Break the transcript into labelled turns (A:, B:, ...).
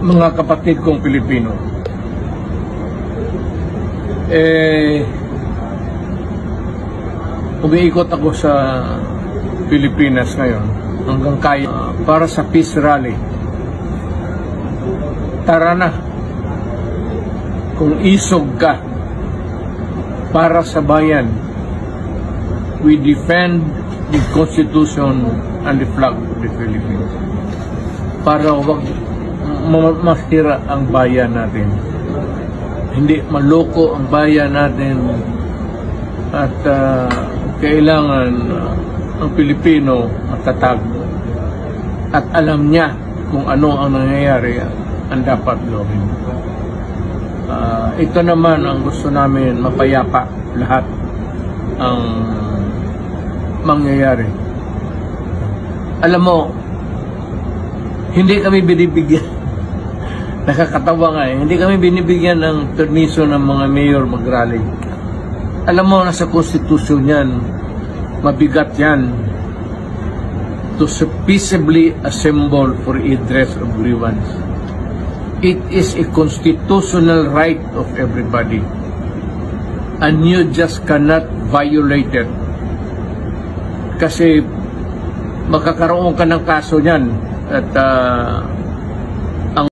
A: Mga kapatid kong Pilipino, umiikot ako sa Pilipinas ngayon hanggang kaya para sa peace rally. Tara na, kung isog ka para sa bayan, we defend the Constitution and the flag of the Philippines. Para wag masira ang bayan natin. Hindi maloko ang bayan natin at kailangan ang Pilipino matatag at alam niya kung ano ang nangyayari ang dapat gawin. Ito naman ang gusto namin, mapayapa lahat ang mangyayari. Alam mo, hindi kami binibigyan, nakakatawa nga hindi kami binibigyan ng permiso ng mga mayor mag-rally. Alam mo, nasa konstitusyon yan, mabigat yan, to peaceably assemble for redress of grievance. It is a constitutional right of everybody, and you just cannot violate it. Kasi magkakaroon ka ng kaso niyan at